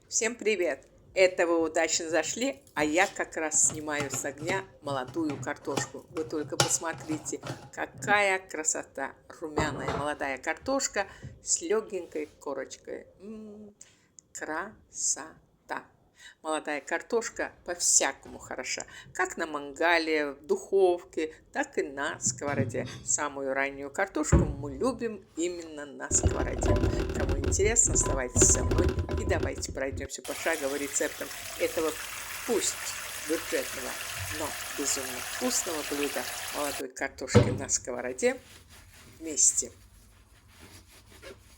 Всем привет! Это вы удачно зашли, а я как раз снимаю с огня молодую картошку. Вы только посмотрите, какая красота! Румяная молодая картошка с легенькой корочкой. Красота! Молодая картошка по-всякому хороша, как на мангале, в духовке, так и на сковороде. Самую раннюю картошку мы любим именно на сковороде. Кому интересно, оставайтесь со мной и давайте пройдемся пошагово рецептам этого пусть бюджетного, но безумно вкусного блюда молодой картошки на сковороде вместе.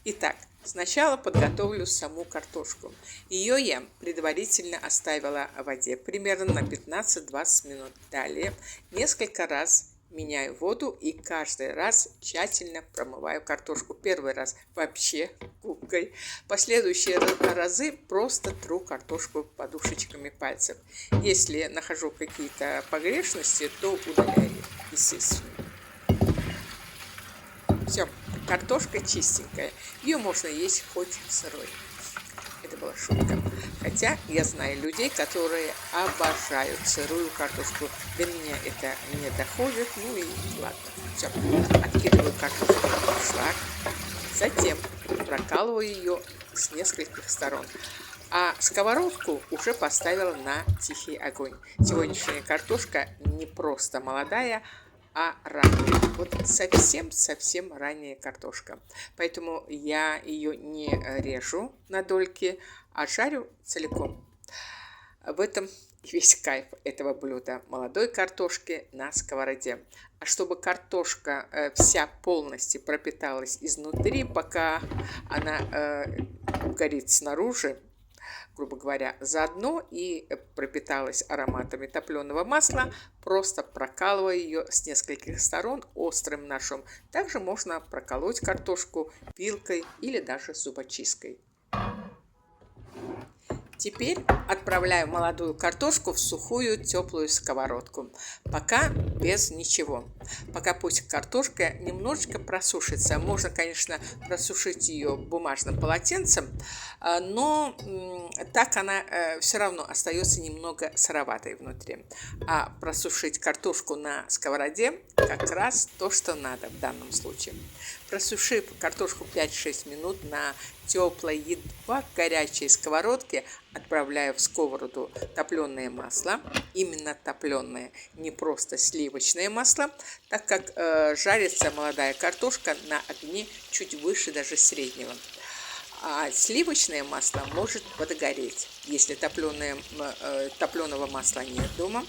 Итак, сначала подготовлю саму картошку. Ее я предварительно оставила в воде примерно на 15-20 минут. Далее несколько раз меняю воду и каждый раз тщательно промываю картошку. Первый раз вообще губкой. Последующие разы просто тру картошку подушечками пальцев. Если нахожу какие-то погрешности, то удаляю их, естественно. Все, картошка чистенькая. Ее можно есть хоть сырой. Это была шутка. Хотя я знаю людей, которые обожают сырую картошку. До меня это не доходит. Ну и ладно. Все, откидываю картошку в шлак. Затем прокалываю ее с нескольких сторон. А сковородку уже поставила на тихий огонь. Сегодняшняя картошка не просто молодая, а ранняя. Вот совсем ранняя картошка. Поэтому я ее не режу на дольки, а жарю целиком. В этом весь кайф этого блюда молодой картошки на сковороде. А чтобы картошка вся полностью пропиталась изнутри, пока она горит снаружи, грубо говоря, заодно и пропиталась ароматами топленого масла, просто прокалывая ее с нескольких сторон острым ножом. Также можно проколоть картошку вилкой или даже зубочисткой. Теперь отправляю молодую картошку в сухую теплую сковородку. Пока без ничего. Пока пусть картошка немножечко просушится. Можно, конечно, просушить ее бумажным полотенцем, но так она все равно остается немного сыроватой внутри. А просушить картошку на сковороде как раз то, что надо в данном случае. Просушив картошку 5-6 минут на теплой, едва горячей сковородке, отправляю в сковороду топленое масло. Именно топленое, не просто сливочное масло, так как жарится молодая картошка на огне чуть выше даже среднего. А сливочное масло может подгореть. Если топленого масла нет дома,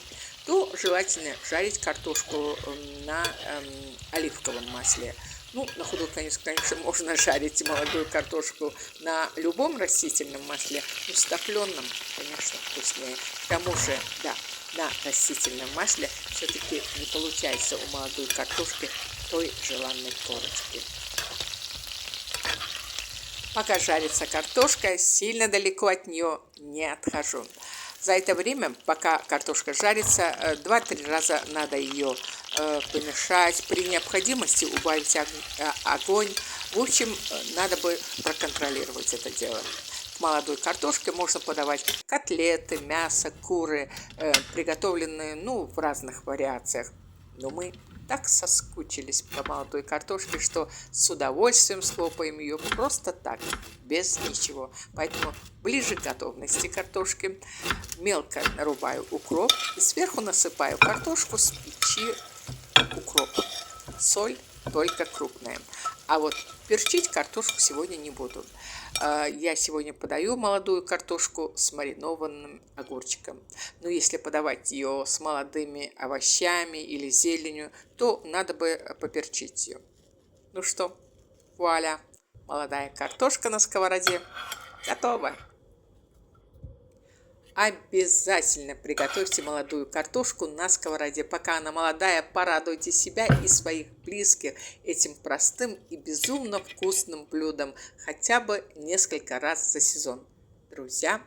то желательно жарить картошку на оливковом масле. Ну, на худой конец, конечно, можно жарить молодую картошку на любом растительном масле, но с топленым, конечно, вкуснее. К тому же, да, на растительном масле все-таки не получается у молодой картошки той желанной корочки. Пока жарится картошка, сильно далеко от нее не отхожу. За это время, пока картошка жарится, 2-3 раза надо ее помешать. При необходимости убавить огонь. В общем, надо бы проконтролировать это дело. К молодой картошке можно подавать котлеты, мясо, куры, приготовленные в разных вариациях. Но мы так соскучились по молодой картошке, что с удовольствием слопаем ее просто так, без ничего. Поэтому ближе к готовности картошки мелко нарубаю укроп и сверху насыпаю картошку с печи укропом. Соль только крупная. А вот перчить картошку сегодня не буду. Я сегодня подаю молодую картошку с маринованным огурчиком. Но если подавать ее с молодыми овощами или зеленью, то надо бы поперчить ее. Ну что, вуаля, молодая картошка на сковороде готова. Обязательно приготовьте молодую картошку на сковороде. Пока она молодая, порадуйте себя и своих близких этим простым и безумно вкусным блюдом хотя бы несколько раз за сезон. Друзья,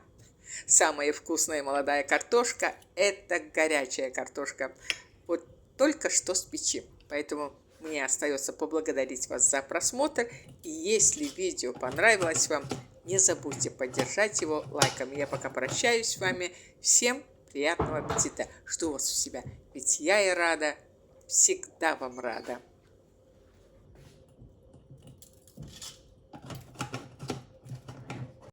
самая вкусная молодая картошка – это горячая картошка. Вот только что с печи. Поэтому мне остается поблагодарить вас за просмотр. И если видео понравилось вам, не забудьте поддержать его лайком. Я пока прощаюсь с вами. Всем приятного аппетита. Жду вас у себя. Ведь я и рада, всегда вам рада.